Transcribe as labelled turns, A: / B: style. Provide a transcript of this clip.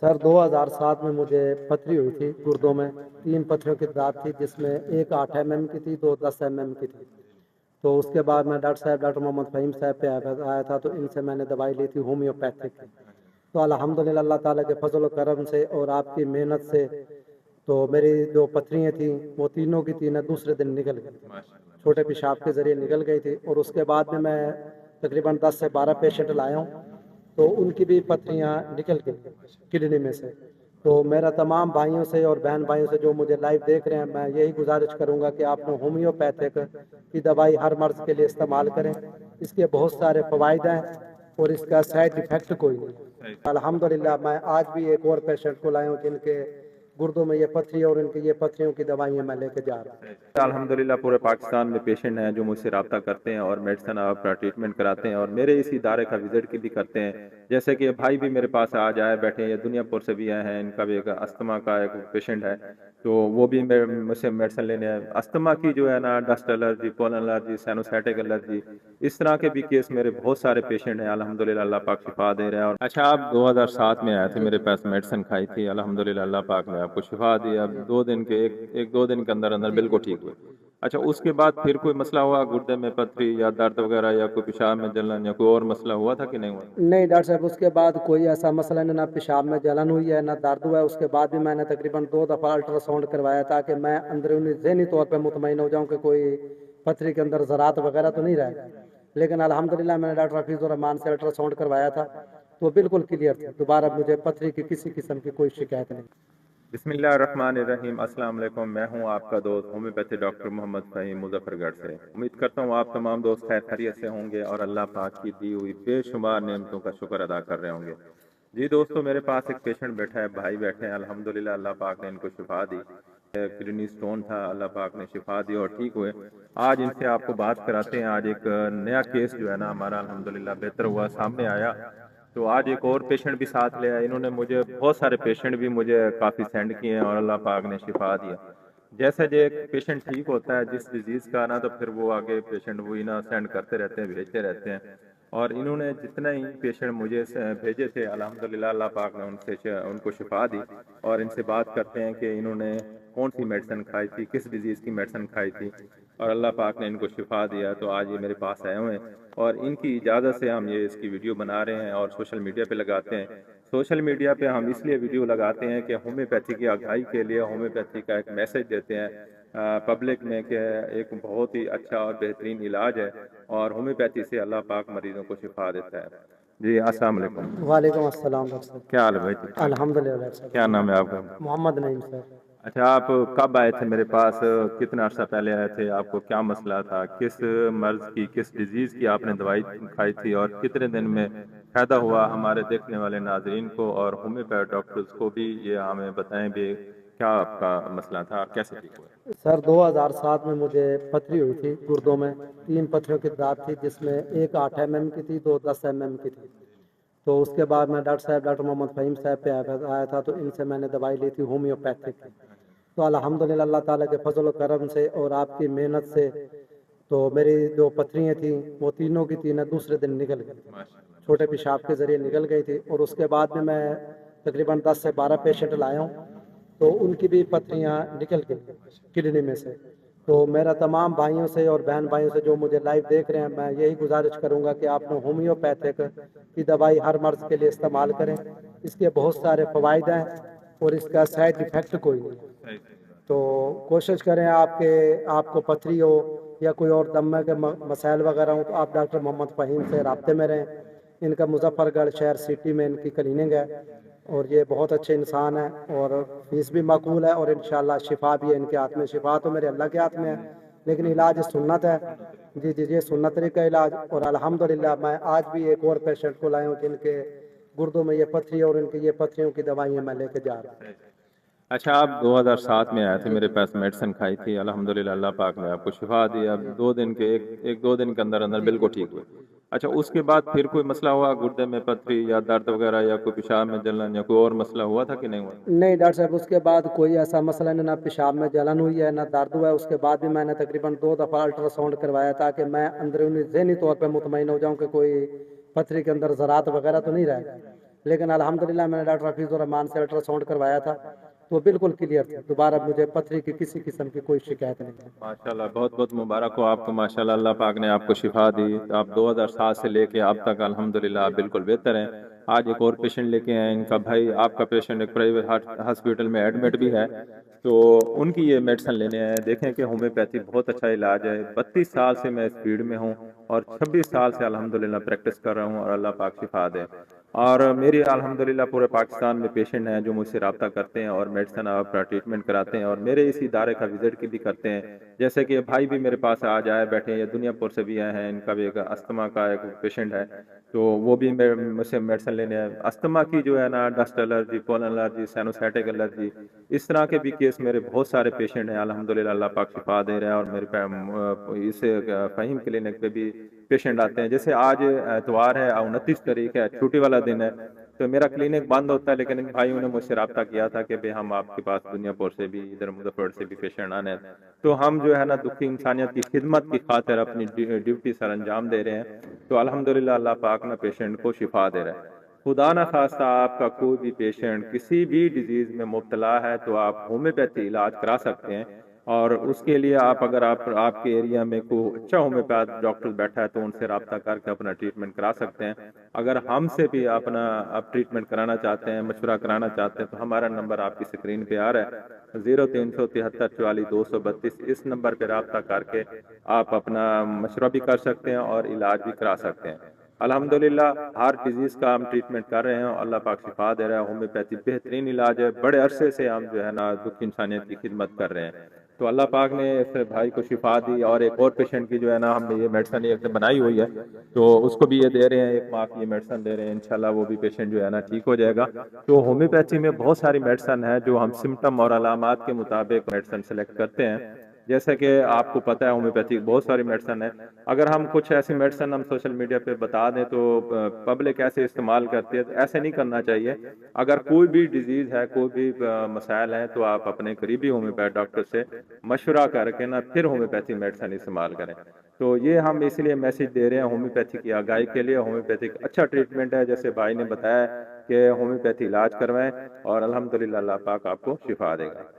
A: Sir 2007 में मुझे पथरी हुई थी गुर्दों में। 3 पथरियों की दाद थी, जिसमें एक 8 mm की थी, 2 10 mm की थी। तो उसके बाद मैं डॉक्टर मोहम्मद फ़हीम साहब पे आया था, तो इनसे मैंने दवाई ली थी होम्योपैथिक की। तो अल्हम्दुलिल्लाह अल्लाह ताला के फजल व करम से और आपकी मेहनत से तो मेरी जो पथरियाँ थी वो तीनों की तीनों दूसरे दिन निकल गई थी, छोटे पेशाब के ज़रिए निकल गई थी। और उसके बाद में मैं तकरीबन 10 से 12 पेशेंट लाया हूँ, तो उनकी भी पथरियाँ निकल गई किडनी में से। तो मेरा तमाम भाइयों से और बहन भाइयों से जो मुझे लाइव देख रहे हैं, मैं यही गुजारिश करूंगा कि आप लोग होम्योपैथिक की दवाई हर मर्ज के लिए इस्तेमाल करें। इसके बहुत सारे फ़वाइद हैं और इसका साइड इफ़ेक्ट कोई नहीं है। अल्हम्दुलिल्लाह मैं आज भी एक और पेशेंट को लाया हूँ जिनके गुर्दों में ये पथरी और इनकी ये पथरियों की दवाइयाँ मैं लेके जा रहा हूँ।
B: अल्हम्दुलिल्लाह पूरे पाकिस्तान में पेशेंट हैं जो मुझसे रब्ता करते हैं और मेडिसिन अपना ट्रीटमेंट कराते हैं और मेरे इसी इदारे का विजिट भी करते हैं। जैसे कि भाई भी मेरे पास आज आए बैठे हैं, ये दुनियापुर से भी आए हैं, इनका भी एक अस्थमा का एक पेशेंट है, तो वो भी मुझसे मेडिसिन लेने आए। अस्थमा की जो है ना, dust allergy, pollen allergy, sinusitic allergy, इस तरह के भी केस मेरे बहुत सारे पेशेंट हैं। अल्हम्दुलिल्लाह अल्लाह पाक शिफा दे रहे हैं। और अच्छा, आप 2007 में आए थे, मेरे पास मेडिसिन खाई थी, अल्हम्दुलिल्लाह अल्लाह पाक ने आपको शिफा दी। अब 2 दिन के एक 2 दिन के अंदर अंदर बिल्कुल ठीक हुए। अच्छा, उसके बाद फिर कोई मसला हुआ गुर्दे में पथरी या दर्द वगैरह या कोई पेशाब में जलन या कोई और मसला हुआ था कि नहीं हुआ?
A: नहीं डॉक्टर साहब, उसके बाद कोई ऐसा मसला नहीं, ना पेशाब में जलन हुई है ना दर्द हुआ है। उसके बाद भी मैंने तकरीबन 2 दफ़ा अल्ट्रासाउंड करवाया ताकि मैं अंदरूनी ज़हनी तौर पे मुतमईन हो जाऊं कि कोई पथरी के अंदर ज़रात वगैरह तो नहीं रहे। लेकिन अल्हम्दुलिल्लाह मैंने डॉक्टर हफीज़ुर रहमान से अल्ट्रासाउंड करवाया था, तो बिल्कुल क्लियर थी। दोबारा मुझे पथरी की किसी किस्म की कोई शिकायत नहीं।
B: बिस्मिल्लाहिर्रहमानिर्रहीम। अस्सलाम वालेकुम। मैं हूं आपका दोस्त होम्योपैथी डॉक्टर मोहम्मद फ़हीम मुजफ्फरगढ़ से। उम्मीद करता हूं आप तमाम दोस्त खैर खैरियत से होंगे और अल्लाह पाक की दी हुई बेशुमार नेमतों का शुक्र अदा कर रहे होंगे। जी दोस्तों, मेरे पास एक पेशेंट बैठा है, भाई बैठे हैं। अल्हम्दुलिल्लाह अल्लाह पाक ने इनको शिफा दी। किडनी स्टोन था, अल्लाह पाक ने शिफा दी और ठीक हुए। आज इनसे आपको बात कराते हैं। आज एक नया केस जो है ना हमारा अल्हम्दुलिल्लाह बेहतर हुआ, सामने आया। तो आज एक और पेशेंट भी साथ ले आए। इन्होंने मुझे बहुत सारे पेशेंट भी मुझे काफ़ी सेंड किए हैं और अल्लाह पाक ने शिफा दिया। जैसे जो एक पेशेंट ठीक होता है जिस डिजीज़ का ना, तो फिर वो आगे पेशेंट वही ना सेंड करते रहते हैं, भेजते रहते हैं। और इन्होंने जितने ही पेशेंट मुझे भेजे थे, अल्हम्दुलिल्लाह अल्लाह पाक ने उनको शिफा दी। और इनसे बात करते हैं कि इन्होंने कौन सी मेडिसिन खाई थी, किस डिजीज़ की मेडिसिन खाई थी और अल्लाह पाक ने इनको शिफा दिया। तो आज ये मेरे पास आए हुए हैं और इनकी इजाज़त से हम ये इसकी वीडियो बना रहे हैं और सोशल मीडिया पे लगाते हैं। सोशल मीडिया पे हम इसलिए वीडियो लगाते हैं कि होम्योपैथी की आगाही के लिए होम्योपैथी का एक मैसेज देते हैं पब्लिक में कि एक बहुत ही अच्छा और बेहतरीन इलाज है और होम्योपैथी से अल्लाह पाक मरीजों को शिफा देता है। जी, अस्सलाम वालेकुम।
A: वालेकुम अस्सलाम डॉक्टर साहब।
B: क्या हाल है भाई? ठीक ठाक?
A: अल्हम्दुलिल्लाह डॉक्टर साहब।
B: क्या नाम है आपका?
A: मोहम्मद नईम सर।
B: अच्छा, आप कब आए थे मेरे पास? कितना अर्सा पहले आए थे? आपको क्या मसला था? किस मर्ज की, किस डिजीज की आपने दवाई खाई थी और कितने दिन में फायदा हुआ हमारे देखने वाले नाजरीन को और होम्योपैथ डॉक्टर्स को भी ये हमें बताएं भी क्या आपका मसला था और कैसे ठीक हुआ?
A: सर 2007 में मुझे पथरी हुई थी गुर्दों में। 3 पथरियों की दाद थी, जिसमें एक 8 mm की थी, 2 10 mm की थी। तो उसके बाद मैं डॉक्टर मोहम्मद फ़हीम साहब पे आया था, तो इनसे मैंने दवाई ली थी होम्योपैथिक की। तो अल्हम्दुलिल्लाह अल्लाह ताला के फजल व करम से और आपकी मेहनत से तो मेरी जो पथरियाँ थी वो तीनों की तीनों दूसरे दिन निकल गई, छोटे पेशाब के ज़रिए निकल गई थी। और उसके बाद में मैं तकरीबन 10 से 12 पेशेंट लाया हूँ, तो उनकी भी पथरियाँ निकल गई किडनी में से। तो मेरा तमाम भाइयों से और बहन भाइयों से जो मुझे लाइव देख रहे हैं, मैं यही गुजारिश करूंगा कि आप लोग होम्योपैथिक की दवाई हर मर्ज के लिए इस्तेमाल करें। इसके बहुत सारे फ़वाइद हैं और इसका साइड इफ़ेक्ट कोई नहीं। तो कोशिश करें आपको पथरी हो या कोई और दमे के मसाइल वगैरह हो, तो आप डॉक्टर मोहम्मद फ़हीम से राब्ते में रहें। इनका मुजफ्फरगढ़ शहर सिटी में इनकी क्लिनिक है और ये बहुत अच्छे इंसान हैं और फीस भी माकूल है और इंशाल्लाह शिफा भी है इनके हाथ में। शिफा तो मेरे अल्लाह के हाथ में है, लेकिन इलाज सुन्नत है। जी जी, ये सुन्नत तरीका इलाज। और अल्हम्दुलिल्लाह मैं आज भी एक और पेशेंट को लाया हूँ जिनके गुर्दों में ये पथरी और इनकी ये पथरियों की दवाइयाँ मैं लेके जा रहा हूँ।
B: अच्छा, आप 2007 में आए थे, मेरे पास मेडिसिन खाई थी, अल्हम्दुलिल्लाह अल्लाह पाक ने आपको शिफा दी। अब 2 दिन के एक 2 दिन के अंदर अंदर बिल्कुल ठीक हुए। अच्छा, उसके बाद फिर कोई मसला हुआ गुर्दे में पथरी या दर्द वगैरह या कोई पेशाब में जलन या कोई और मसला हुआ था कि नहीं हुआ?
A: नहीं डॉक्टर साहब, उसके बाद कोई ऐसा मसला नहीं, ना पेशाब में जलन हुई है ना दर्द हुआ है। उसके बाद भी मैंने तकरीबन 2 दफ़ा अल्ट्रासाउंड करवाया ताकि मैं अंदरूनी ज़हनी तौर पे मुतमईन हो जाऊं कि कोई पथरी के अंदर ज़रात वगैरह तो नहीं रहे। लेकिन अल्हम्दुलिल्लाह मैंने डॉक्टर हफीज़ुर रहमान से अल्ट्रासाउंड करवाया था तो बिल्कुल क्लियर थी, दोबारा मुझे पथरी की किसी किस्म की कोई शिकायत नहीं है।
B: माशाल्लाह, बहुत बहुत मुबारक हो आपको। माशाल्लाह, अल्लाह पाक ने आपको शिफा दी। तो आप 2007 से लेके अब तक अल्हम्दुलिल्लाह आप बिल्कुल बेहतर हैं। आज एक और पेशेंट लेके आए, इनका भाई, आपका पेशेंट एक प्राइवेट हॉस्पिटल में एडमिट भी है, तो उनकी ये मेडिसिन लेने आए हैं। देखें कि होम्योपैथी बहुत अच्छा इलाज है। 32 साल से मैं इस फील्ड में हूँ और 26 साल से अल्हम्दुलिल्लाह प्रैक्टिस कर रहा हूँ और अल्लाह पाक शिफा दे। और मेरी अल्हम्दुलिल्लाह पूरे पाकिस्तान में पेशेंट हैं जो मुझसे रब्ता करते हैं और मेडिसिन अपना ट्रीटमेंट कराते हैं और मेरे इस इदारे का विजिट भी करते हैं। जैसे कि भाई भी मेरे पास आज आए बैठे हैं, या दुनियापुर से भी आए हैं, इनका भी एक अस्थमा का एक पेशेंट है, तो वो भी मुझसे मेडिसिन लेने आए। अस्थमा की जो है ना, dust allergy, pollen allergy, sinusitic allergy, इस तरह के भी केस मेरे बहुत सारे पेशेंट हैं। अल्हम्दुलिल्लाह अल्लाह पाक शिफा दे रहा है। और मेरे इस फ़हीम क्लिनिक पे भी पेशेंट आते हैं। जैसे आज एतवार है, 29 तारीख है, छुट्टी वाला दिन है, तो मेरा क्लिनिक बंद होता है, लेकिन इन भाइयों ने मुझसे रब्ता किया था कि भाई हम आपके पास दुनियापुर से भी, इधर मुजफ्फरपुर से भी पेशेंट आने हैं, तो हम जो है ना दुखी इंसानियत की खिदमत की खातिर अपनी ड्यूटी सर अंजाम दे रहे हैं। तो अल्हम्दुलिल्लाह अल्लाह पाक ना पेशेंट को शिफा दे रहा है। खुदा ना खास्ता आपका कोई भी पेशेंट किसी भी डिजीज में मुब्तला है तो आप होम्योपैथी इलाज करा सकते हैं। और उसके लिए आप, अगर आप आपके एरिया में कोई अच्छा होम्योपैथ डॉक्टर बैठा है तो उनसे रब्ता करके अपना ट्रीटमेंट करा सकते हैं। अगर हमसे भी अपना आप ट्रीटमेंट कराना चाहते हैं, मशवरा कराना चाहते हैं, तो हमारा नंबर आपकी स्क्रीन पे आ रहा है, 0373 44 232। इस नंबर पे रब्ता करके आप अपना मशवरा भी कर सकते हैं और इलाज भी करा सकते हैं। अल्हम्दुलिल्लाह हर डिजीज का हम ट्रीटमेंट कर रहे हैं और अल्लाह पाक शिफा दे रहा है। होम्योपैथी बेहतरीन इलाज है। बड़े अरसे से हम जो है ना दुख इंसानियत की खिदमत कर रहे हैं, तो अल्लाह पाक ने इस भाई को शिफा दी। और एक और पेशेंट की जो है ना, हमने ये मेडिसिन एक बनाई हुई है, तो उसको भी ये दे रहे हैं, 1 माह की ये मेडिसिन दे रहे हैं। इंशाल्लाह वो भी पेशेंट जो है ना ठीक हो जाएगा। तो होम्योपैथी में बहुत सारी मेडिसिन है जो हम सिम्टम और अलामात के मुताबिक मेडिसिन सेलेक्ट करते हैं। जैसे कि आपको पता है होम्योपैथी बहुत सारी मेडिसिन है। अगर हम कुछ ऐसी मेडिसिन हम सोशल मीडिया पे बता दें तो पब्लिक ऐसे इस्तेमाल करती है, तो ऐसे नहीं करना चाहिए। अगर कोई भी डिजीज है, कोई भी मसाइल है, तो आप अपने करीबी होम्योपैथ डॉक्टर से मशवरा करके ना फिर होम्योपैथी मेडिसिन इस्तेमाल करें। तो ये हम इसलिए मैसेज दे रहे हैं होम्योपैथी की आगाही के लिए। होम्योपैथिक अच्छा ट्रीटमेंट है, जैसे भाई ने बताया कि होम्योपैथी इलाज करवाएं और अल्हम्दुलिल्लाह अल्लाह पाक आपको शिफा देगा।